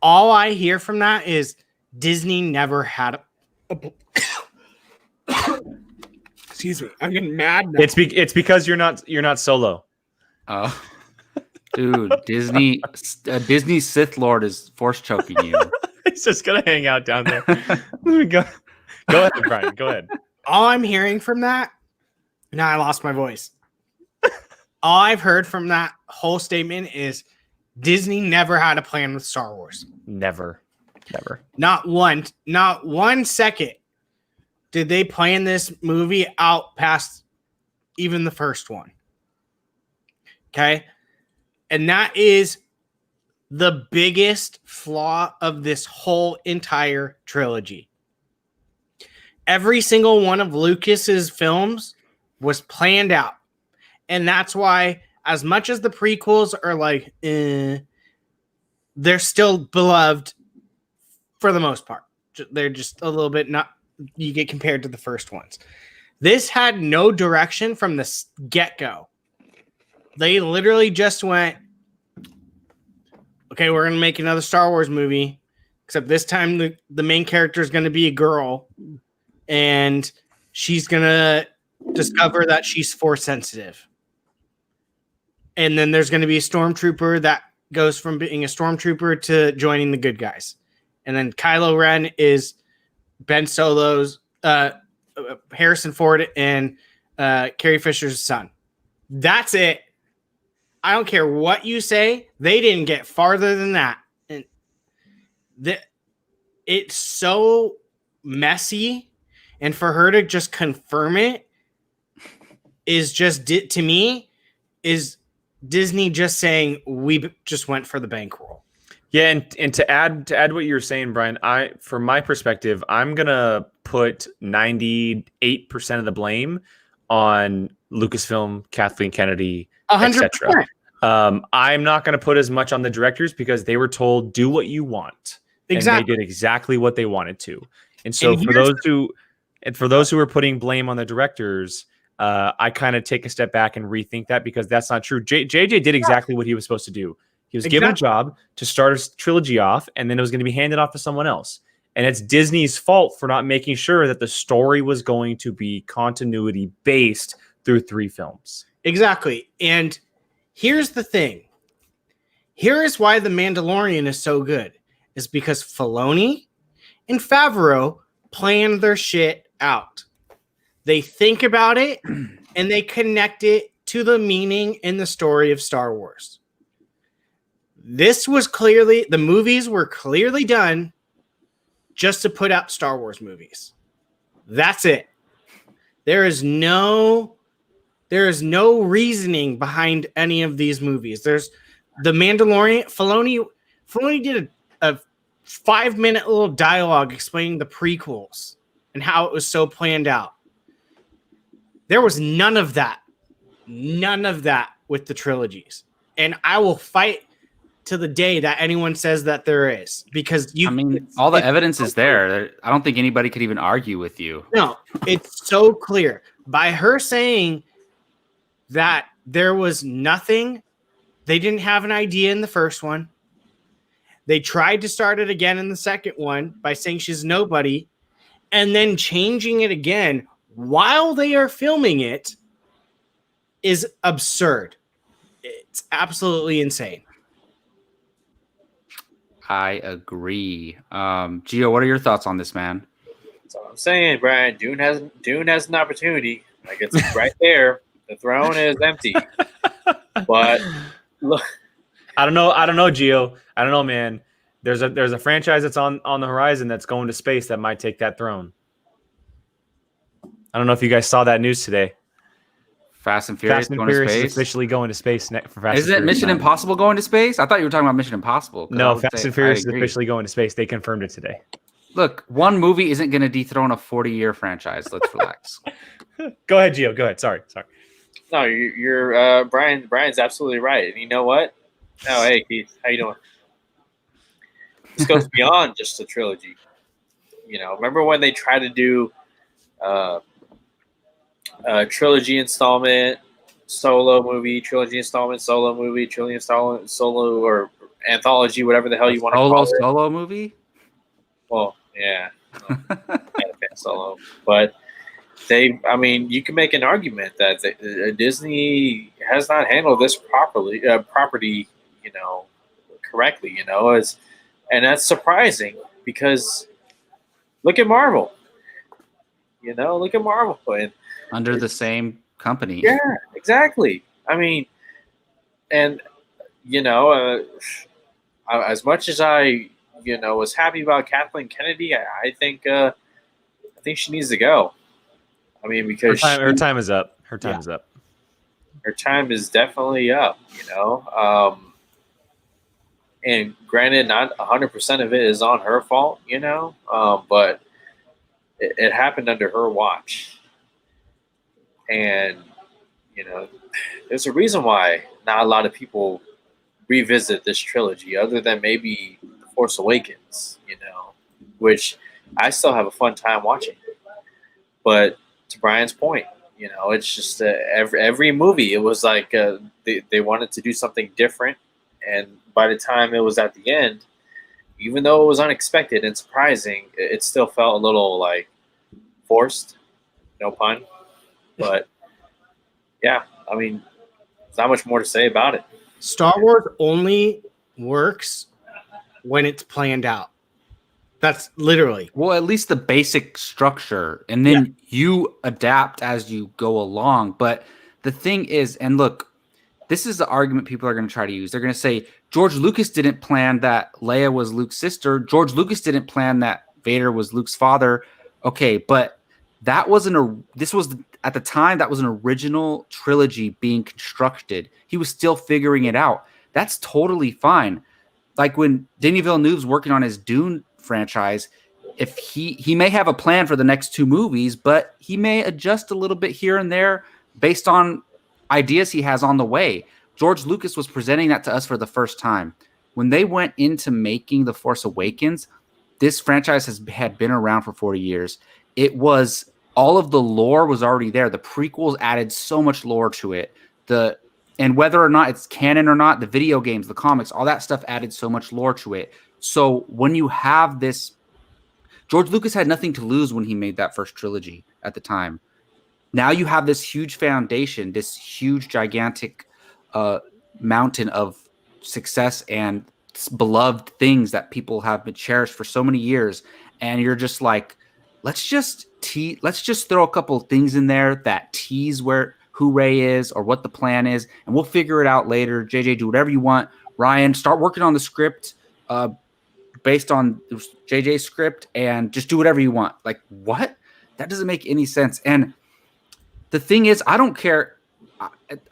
all I hear from that is Disney never had Excuse me, I'm getting mad now. It's because you're not Solo. Oh, dude, Disney Sith Lord is force choking you. He's just gonna hang out down there. Go ahead, Brian. Go ahead. All I'm hearing from that, now I lost my voice. All I've heard from that whole statement is Disney never had a plan with Star Wars. Never. Not one second did they plan this movie out past even the first one. Okay? And that is the biggest flaw of this whole entire trilogy. Every single one of Lucas's films was planned out. And that's why, as much as the prequels are like, they're still beloved for the most part. They're just a little bit not, you get compared to the first ones. This had no direction from the get-go. They literally just went, okay, we're going to make another Star Wars movie, except this time the main character is going to be a girl, and she's going to discover that she's force sensitive. And then there's going to be a stormtrooper that goes from being a stormtrooper to joining the good guys. And then Kylo Ren is Ben Solo's, Harrison Ford and Carrie Fisher's son. That's it. I don't care what you say. They didn't get farther than that. And it's so messy. And for her to just confirm it is just, to me, is Disney just saying, we just went for the bankroll. Yeah, and to add what you're saying, Brian, from my perspective, I'm gonna put 98% of the blame on Lucasfilm, Kathleen Kennedy, 100%. I'm not gonna put as much on the directors because they were told do what you want, exactly. And they did exactly what they wanted to. And so for those who are putting blame on the directors, I kind of take a step back and rethink that because that's not true. JJ did exactly what he was supposed to do. He was given a job to start a trilogy off, and then it was going to be handed off to someone else. And it's Disney's fault for not making sure that the story was going to be continuity based through 3 films. Exactly. And here's the thing. Here is why The Mandalorian is so good. Is because Filoni and Favreau plan their shit out. They think about it and they connect it to the meaning in the story of Star Wars. The movies were clearly done just to put out Star Wars movies. That's it. There is no reasoning behind any of these movies. There's The Mandalorian. Filoni did a 5-minute little dialogue explaining the prequels and how it was so planned out. There was none of that with the trilogies. And I will fight to the day that anyone says that there is, because all the evidence is there. I don't think anybody could even argue with you. No, it's so clear. By her saying that there was nothing, they didn't have an idea in the first one. They tried to start it again in the second one by saying she's nobody, and then changing it again while they are filming it is absurd. It's absolutely insane. I agree. Gio, what are your thoughts on this, man? That's all I'm saying, Brian. Dune has an opportunity. Like, it's right there. The throne is empty. But look, I don't know, Gio. I don't know, man. There's a franchise that's on the horizon that's going to space that might take that throne. I don't know if you guys saw that news today. Fast and Furious going to space? Is officially going to space for Fast Isn't it Mission Impossible going to space? I thought you were talking about Mission Impossible. No, Fast and Furious is officially going to space. They confirmed it today. Look, one movie isn't going to dethrone a 40-year franchise. Let's relax. Go ahead, Gio. Go ahead. Sorry. No, you're Brian's absolutely right. And you know what? Oh, hey, Keith. How you doing? This goes beyond just a trilogy. Remember when they tried to do trilogy installment, solo movie, trilogy installment, solo movie, trilogy installment, solo or anthology, whatever the hell you want to call it. Solo movie? Well, yeah. Solo. But you can make an argument that Disney has not handled this property, correctly, and that's surprising because look at Marvel. Look at Marvel. And under the same company. Yeah, exactly. As much as I, was happy about Kathleen Kennedy, I think she needs to go. Because her time is up. Her time is up. Her time is definitely up. And granted, not 100% of it is on her fault. But it happened under her watch. And, there's a reason why not a lot of people revisit this trilogy other than maybe The Force Awakens, which I still have a fun time watching. But to Brian's point, it's just every movie, it was like they wanted to do something different. And by the time it was at the end, even though it was unexpected and surprising, it still felt a little like forced, no pun. But yeah, there's not much more to say about it. Star Wars only works when it's planned out. That's literally. Well, at least the basic structure, and then you adapt as you go along. But the thing is, and look, this is the argument people are going to try to use. They're going to say, George Lucas didn't plan that Leia was Luke's sister. George Lucas didn't plan that Vader was Luke's father. Okay, but that wasn't at the time, that was an original trilogy being constructed. He was still figuring it out. That's totally fine. Like when Denis Villeneuve's working on his Dune franchise, if he may have a plan for the next 2 movies, but he may adjust a little bit here and there based on ideas he has on the way. George Lucas was presenting that to us for the first time. When they went into making The Force Awakens, this franchise had been around for 40 years. It was all of the lore was already there. The prequels added so much lore to it. and whether or not it's canon or not, the video games, the comics, all that stuff added so much lore to it. So when you have this, George Lucas had nothing to lose when he made that first trilogy at the time. Now you have this huge foundation, this huge, gigantic mountain of success and beloved things that people have been cherished for so many years. And you're just like, let's just throw a couple of things in there that tease who Rey is or what the plan is, and we'll figure it out later. JJ, do whatever you want. Ryan, start working on the script based on JJ's script and just do whatever you want. Like, what? That doesn't make any sense. And the thing is, I don't care.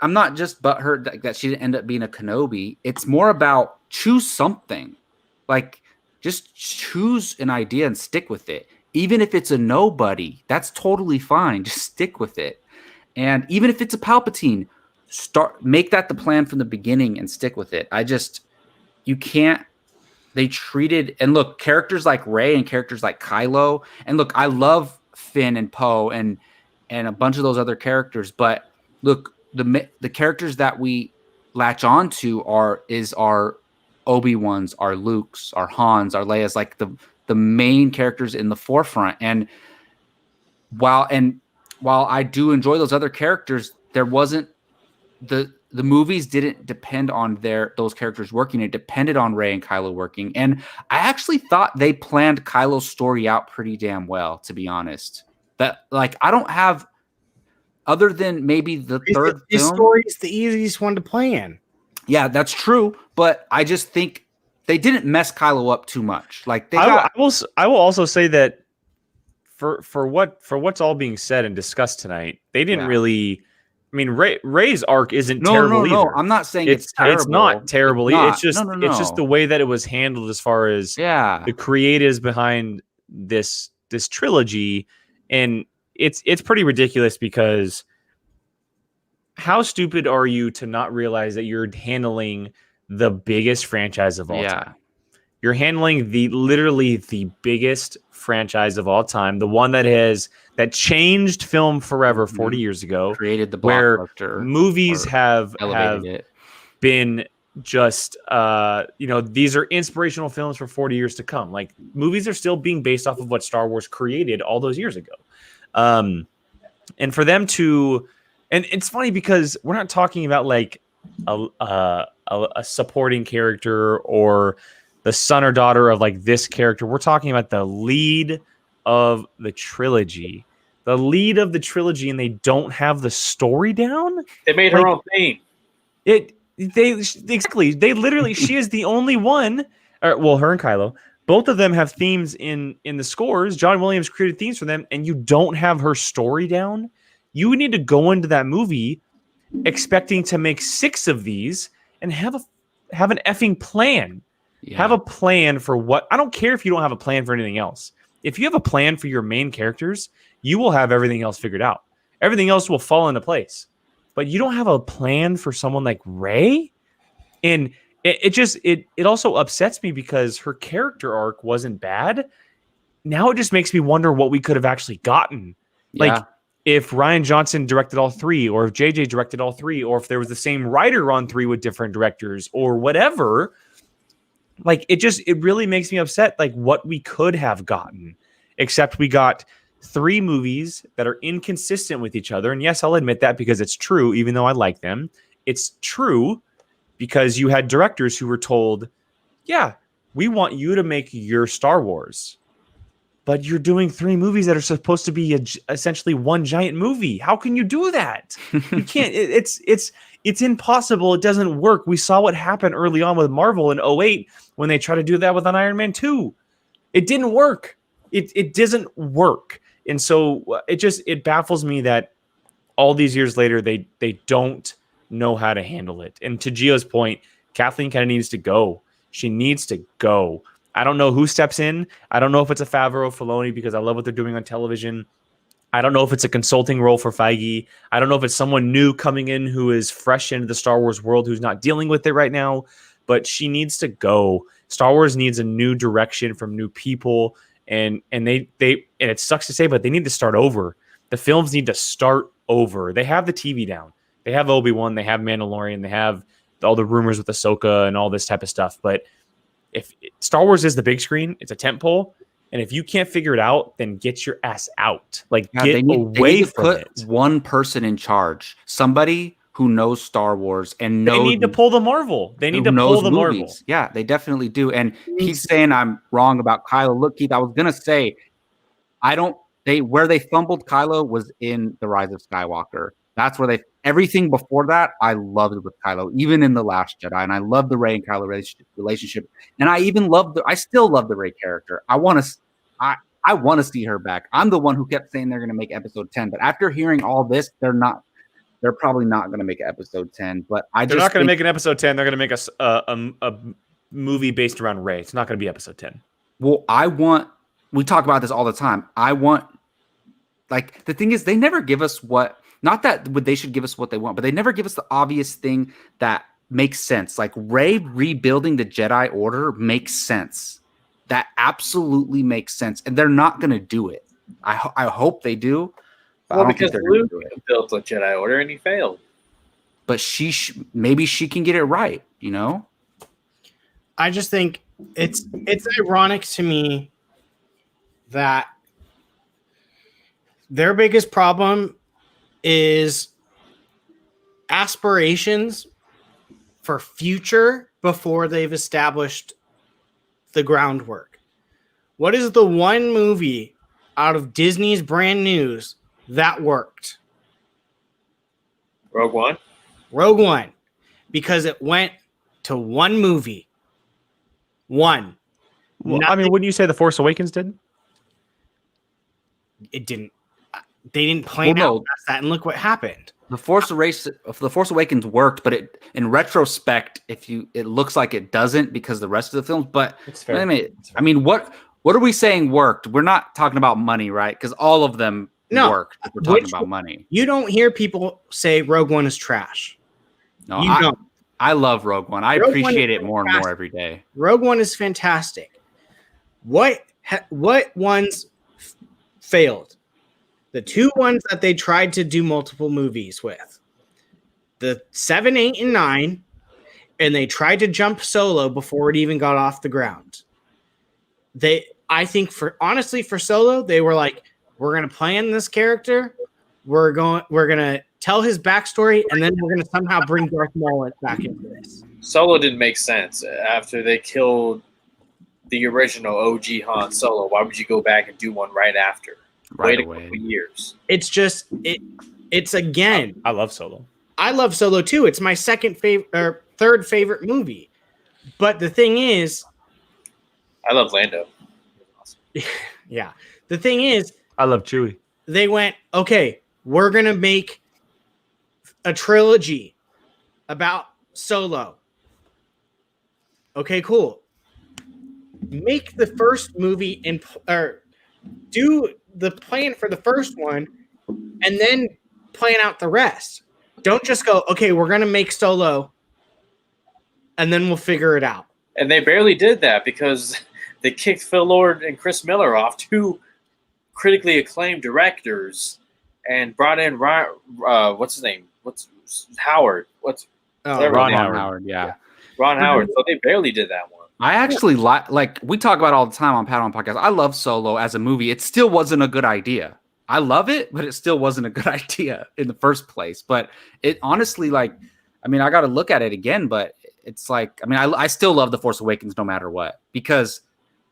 I'm not just butthurt that she didn't end up being a Kenobi. It's more about choose something. Like, just choose an idea and stick with it. Even if it's a nobody, that's totally fine. Just stick with it. And even if it's a Palpatine, make that the plan from the beginning and stick with it. You can't. They treated, and look, characters like Rey and characters like Kylo, and look, I love Finn and Poe and a bunch of those other characters, but look, the characters that we latch on to are our Obi-Wans, our Lukes, our Hans, our Leias, like the main characters in the forefront. And while I do enjoy those other characters, there wasn't the movies didn't depend on those characters working. It depended on Rey and Kylo working. And I actually thought they planned Kylo's story out pretty damn well, to be honest. That, like, I don't have, other than maybe the third his film. Story is the easiest one to plan. Yeah, that's true. But I just think they didn't mess Kylo up too much. Like, I will also say that for what's all being said and discussed tonight, they didn't really. I mean, Rey's arc isn't terrible either. No, I'm not saying it's terrible. It's not terrible. It's just No. It's just the way that it was handled as far as the creatives behind this trilogy, and it's pretty ridiculous because how stupid are you to not realize that you're handling the biggest franchise of all time? You're handling literally the biggest franchise of all time, the one that changed film forever 40 years ago, created the blockbuster, where movies have been just these are inspirational films for 40 years to come. Like, movies are still being based off of what Star Wars created all those years ago. And for them to, and it's funny because we're not talking about like a supporting character or the son or daughter of like this character. We're talking about the lead of the trilogy. And they don't have the story down. They made her own theme. They literally, she is the only one. Her and Kylo, both of them have themes in the scores. John Williams created themes for them, and you don't have her story down. You need to go into that movie expecting to make 6 of these and have an effing plan. Yeah. Have a plan for what. I don't care if you don't have a plan for anything else. If you have a plan for your main characters, you will have everything else figured out. Everything else will fall into place. But you don't have a plan for someone like Rey? And it also upsets me because her character arc wasn't bad. Now it just makes me wonder what we could have actually gotten. Yeah. Like, if Rian Johnson directed all 3, or if JJ directed all 3, or if there was the same writer on 3 with different directors or whatever. Like, it really makes me upset, like, what we could have gotten, except we got 3 movies that are inconsistent with each other. And yes, I'll admit that because it's true, even though I like them. It's true because you had directors who were told, yeah, we want you to make your Star Wars, but you're doing 3 movies that are supposed to be essentially one giant movie. How can you do that? You can't. It's impossible. It doesn't work. We saw what happened early on with Marvel in 2008 when they tried to do that with an Iron Man 2. It didn't work. It doesn't work. And so it baffles me that all these years later, they don't know how to handle it. And to Gio's point, Kathleen kind of needs to go. She needs to go. I don't know who steps in. I don't know if it's a Favreau, Filoni, because I love what they're doing on television. I don't know if it's a consulting role for Feige. I don't know if it's someone new coming in who is fresh into the Star Wars world who's not dealing with it right now, but she needs to go. Star Wars needs a new direction from new people, and it sucks to say, but they need to start over. The films need to start over. They have the TV down. They have Obi-Wan, they have Mandalorian, they have all the rumors with Ahsoka and all this type of stuff. But if Star Wars is the big screen, it's a tentpole. And if you can't figure it out, then get your ass out. Like, get away from it. Put one person in charge. Somebody who knows Star Wars and knows. They need to pull the Marvel. They need to pull the Marvel. Yeah, they definitely do. And Keith's saying I'm wrong about Kylo. Look, Keith, I was gonna say, where they fumbled Kylo was in The Rise of Skywalker. That's where everything before that I loved with Kylo, even in The Last Jedi, and I love the Rey and Kylo relationship, and I still love the Rey character. I want to see her back. I'm the one who kept saying they're going to make episode 10, but after hearing all this, they're probably not going to make episode 10. But they're not going to make an episode 10. They're going to make a movie based around Rey. It's not going to be episode 10. Well, we talk about this all the time. The thing is, they never give us not that they should give us what they want, but they never give us the obvious thing that makes sense. Like Rey rebuilding the Jedi Order makes sense. That absolutely makes sense. And they're not going to do it. I hope they do. Well, because Luke built the Jedi Order and he failed. But maybe she can get it right, you know? I just think it's ironic to me that their biggest problem is aspirations for future before they've established the groundwork. What is the one movie out of Disney's brand news that worked? Rogue One. Rogue One, because it went to one movie. One. Well, I mean, wouldn't you say The Force Awakens did? It didn't. They didn't plan out past that, and look what happened. The Force Awakens worked, but in retrospect, it looks like it doesn't because the rest of the films. But I mean, what are we saying worked? We're not talking about money, right? Because all of them worked. If we're talking about money. You don't hear people say Rogue One is trash. No, you don't. I love Rogue One. I appreciate it more and more every day. Rogue One is fantastic. What ones failed? The two ones that they tried to do multiple movies with, the 7, 8, and 9, and they tried to jump Solo before it even got off the ground. I think for Solo, they were like, we're going to plan this character, we're going to tell his backstory, and then we're going to somehow bring Darth Maul back into this. Solo didn't make sense after they killed the original OG Han Solo. Why would you go back and do one right after? Wait a couple years. It's just it's again. I love Solo. I love Solo too. It's my third favorite movie. But the thing is, I love Lando. Yeah. The thing is, I love Chewie. They went, okay, we're gonna make a trilogy about Solo. Okay, cool. Make the first movie or do the plan for the first one and then plan out the rest. Don't just go, okay, we're going to make Solo and then we'll figure it out. And they barely did that because they kicked Phil Lord and Chris Miller off, two critically acclaimed directors, and brought in what's his name? Howard. Ron Howard, yeah. Ron Howard. So they barely did that one. I actually like we talk about it all the time on Padawan Podcast. I love Solo as a movie. It still wasn't a good idea. I love it, but it still wasn't a good idea in the first place. But it honestly, I got to look at it again. But it's I still love The Force Awakens no matter what, because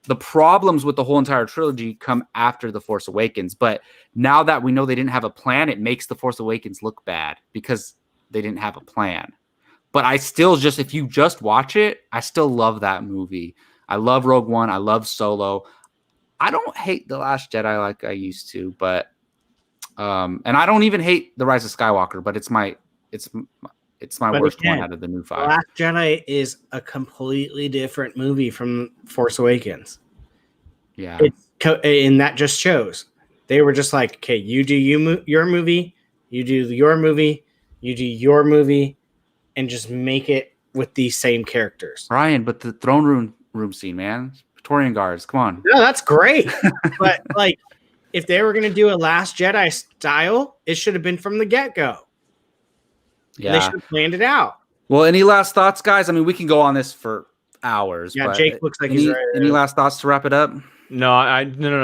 the problems with the whole entire trilogy come after The Force Awakens. But now that we know they didn't have a plan, it makes The Force Awakens look bad because they didn't have a plan. But I still if you just watch it, I still love that movie. I love Rogue One. I love Solo. I don't hate The Last Jedi like I used to, but and I don't even hate The Rise of Skywalker, but it's my worst one out of the new 5. The Last Jedi is a completely different movie from Force Awakens. Yeah. And that just shows. They were just like, okay, you do your movie, you do your movie, you do your movie, and just make it with these same characters. Ryan, but the throne room scene, man. Praetorian Guards, come on. No, that's great. But if they were going to do a Last Jedi style, it should have been from the get-go. And they should have planned it out. Well, any last thoughts, guys? I mean, we can go on this for hours. Yeah, but Jake looks like he's ready. Any last thoughts to wrap it up? No.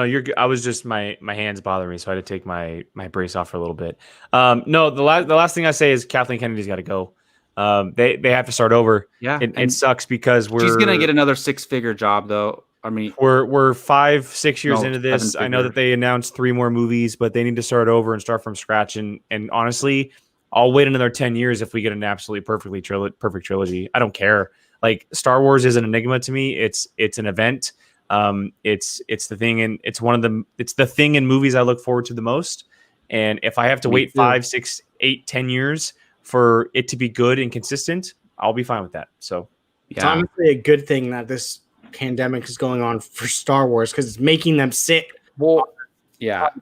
You're. I was just my hands bothering me, so I had to take my brace off for a little bit. No, the last thing I say is Kathleen Kennedy's got to go. They have to start over. Yeah, it sucks because she's gonna get another 6-figure job though. I mean, we're 5-6 years into this. I know that they announced 3 more movies, but they need to start over and start from scratch. And honestly, I'll wait another 10 years if we get an absolutely perfect trilogy. I don't care. Like Star Wars is an enigma to me. It's an event. It's the thing, and it's the thing in movies I look forward to the most. And if I have to wait 5, 6, 8, 10 years for it to be good and consistent, I'll be fine with that. So it's honestly a good thing that this pandemic is going on for Star Wars because it's making them sit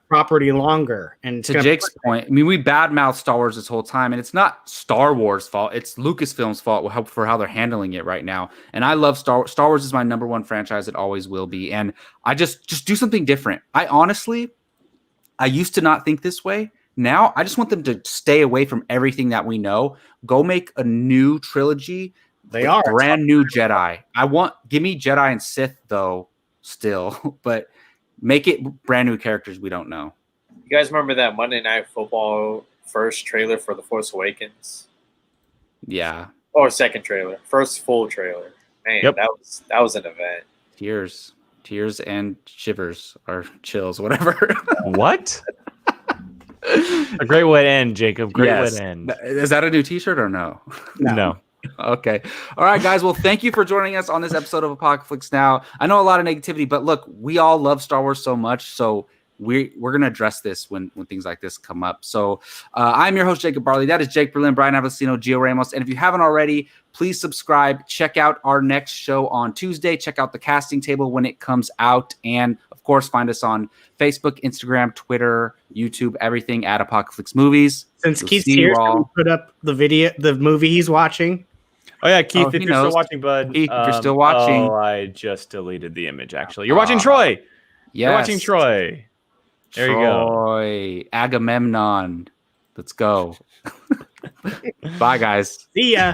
property longer. And to Jake's point, I mean, we badmouth Star Wars this whole time, and it's not Star Wars' fault. It's Lucasfilm's fault for how they're handling it right now. And I love Star Wars is my number one franchise. It always will be. And I just do something different. I used to not think this way. Now I just want them to stay away from everything that we know. Go make a new trilogy. They are brand new Jedi. Give me Jedi and Sith though still, but make it brand new characters we don't know. You guys remember that Monday Night Football first trailer for The Force Awakens? Yeah. Or second trailer. First full trailer. Man, Yep. that was an event. Tears and shivers or chills, whatever. What? A great way to end, Jacob. Great way to end. Is that a new t-shirt or no? No. Okay. All right, guys. Well, thank you for joining us on this episode of Apocaflix Now. I know a lot of negativity, but look, we all love Star Wars so much, so we're going to address this when things like this come up. So I'm your host, Jacob Barley. That is Jake Berlin, Brian Avellino, Gio Ramos. And if you haven't already, please subscribe. Check out our next show on Tuesday. Check out the casting table when it comes out. And, of course, find us on Facebook, Instagram, Twitter, YouTube, everything at Apocaflix Movies. Since Keith's here, can we put up the movie he's watching? Oh, yeah, Keith, if you're still watching, bud. Keith, if you're still watching. Oh, I just deleted the image, actually. You're watching Troy. Yes. You're watching Troy. There you go. Troy, Agamemnon. Let's go. Bye, guys. See ya.